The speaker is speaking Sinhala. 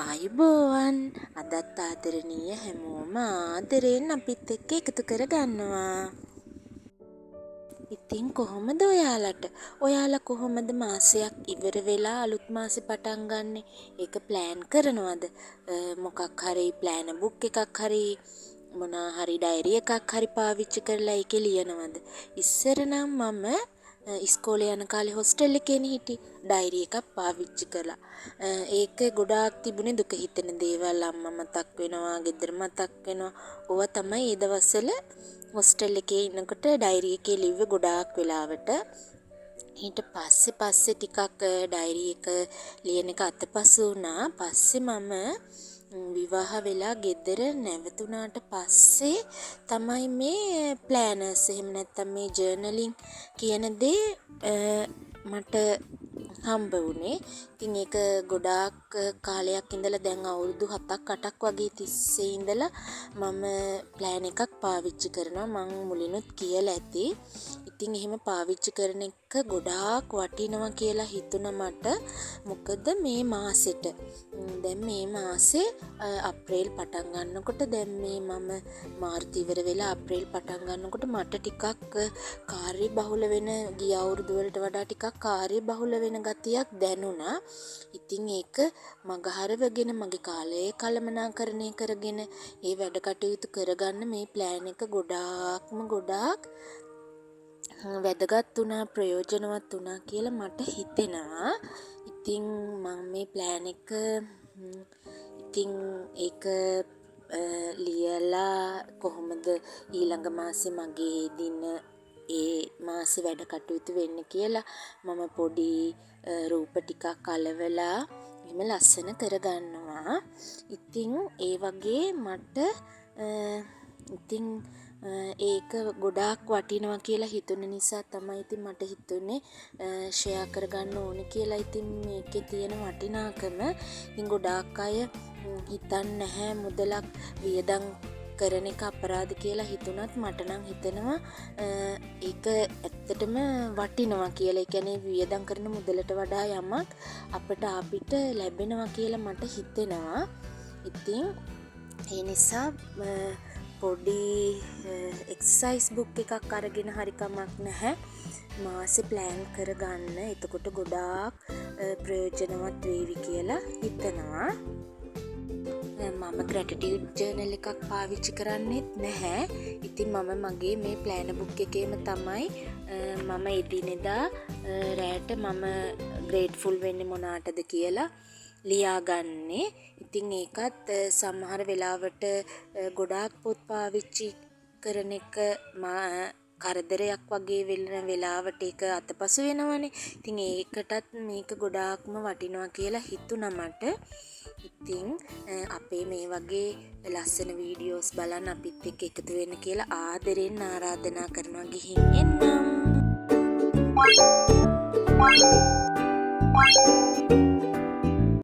ආයුබෝවන් අදත් ආදරණීය හැමෝම ආදරෙන් අපිත් එක්ක එකතු කරගන්නවා. ඉතින් කොහොමද ඔයාලා කොහොමද මාසයක් ඉවර වෙලා අලුත් මාසෙ පටන් ගන්නෙ? ඒක ප්ලෑන් කරනවද? මොකක් හරි ප්ලෑන බුක් එකක් හරි මොනා හරි ඩයරි එකක් හරි පාවිච්චි කරලා ඒකේ ලියනවද? ඉස්සර නම් මම ඉස්කෝලේ යන කාලේ හොස්ටල් එකේනේ හිටියේ. ඩයරි එකක් පාවිච්චි කළා. ඒක ගොඩාක් තිබුණේ දුක හිතෙන දේවල්, අම්මා මතක් වෙනවා, ගෙදර මතක් වෙනවා. ඕවා තමයි ඒ දවස්වල හොස්ටල් එකේ ඉන්නකොට ඩයරි එකේ ලිව්වේ ගොඩාක් වෙලාවට. ඊට පස්සේ ටිකක් ඩයරි එක ලියන එක අතපසු වුණා. පස්සේ මම විවාහ වෙලා ගෙදර නැවතුණාට පස්සේ තමයි මේ ප්ලෑනර්ස් එහෙම නැත්නම් මේ ජර්නලින් කියන දේ මට හම්බ වුණේ. ඉතින් ඒක ගොඩාක් කාලයක් ඉඳලා දැන් අවුරුදු 7ක් 8ක් වගේ තිස්සේ ඉඳලා මම ප්ලෑන් එකක් පාවිච්චි කරනවා. මං මුලිනුත් කියලා ඇති. ඉතින් එහෙම පාවිච්චි කරන එක ගොඩාක් වටිනවා කියලා හිතුණා මට. මොකද මේ මාසෙට දැන් මේ මාසේ අප්‍රේල් පටන් ගන්නකොට දැන් මේ මම මාර්තු ඉවර වෙලා අප්‍රේල් පටන් ගන්නකොට මට ටිකක් කාර්ය බහුල වෙන ගිය අවුරුදු වලට වඩා ටිකක් කාර්ය බහුල වෙන ගතියක් දැනුණා. ඉතින් ඒක මගහරවගෙන මගේ කාලය කළමනාකරණය කරගෙන ඒ වැඩ කටයුතු කරගන්න මේ ප්ලෑන් එක ගොඩාක් වැදගත් වුණා, ප්‍රයෝජනවත් වුණා කියලා මට හිතෙනවා. ඉතින් මම මේ ප්ලෑන් එක ඒක ලියලා කොහොමද ඊළඟ මාසේ මගේ දින ඒ මාසේ වැඩ කටයුතු වෙන්න කියලා මම පොඩි රූප ටිකක් අලවලා එහෙම ලස්සන කරගන්නවා. ඉතින් ඒ වගේ මට ඉතින් ඒක ගොඩාක් වටිනවා කියලා හිතුන නිසා තමයි ඉතින් මට හිතුනේ ෂෙයා කරගන්න ඕනේ කියලා. ඉතින් මේකේ තියෙන වටිනාකම ඉතින් ගොඩාක් අය හිතන්නේ නැහැ මුදලක් වියදම් කරන එක අපරාධ කියලා හිතුණත් මට නම් හිතෙනවා ඒක ඇත්තටම වටිනවා කියලා. ඒ කියන්නේ වියදම් කරන මුදලට වඩා යමක් අපිට ලැබෙනවා කියලා මට හිතෙනවා. ඉතින් ඒ නිසා පොඩි එක්සර්සයිස් බුක් එකක් අරගෙන හරි කමක් නැහැ මාසෙ ප්ලෑන් කරගන්න. එතකොට ගොඩාක් ප්‍රයෝජනවත් වේවි කියලා හිතනවා. මම ග්‍රැටිටියුඩ් ජර්නල් එකක් පාවිච්චි කරන්නෙත් නැහැ. ඉතින් මම මගේ මේ ප්ලෑන බුක් එකේම තමයි මම එදිනෙදා රැට මම ග්‍රේට්ෆුල් වෙන්නේ මොනාටද කියලා ලියාගන්නේ. ඉතින් ඒකත් සමහර වෙලාවට ගොඩාක් පොත් පාවිච්චි කරන එක කරදරයක් වගේ වෙන වෙලාවට ඒක අතපසු වෙනවනේ. ඉතින් ඒකටත් මේක ගොඩාක්ම වටිනවා කියලා හිතුණා මට. ඉතින් අපේ මේ වගේ ලස්සන වීඩියෝස් බලන්න අපිත් එක්ක එකතු වෙන්න කියලා ආදරෙන් ආරාධනා කරනවා. ගිහින් එන්නම්.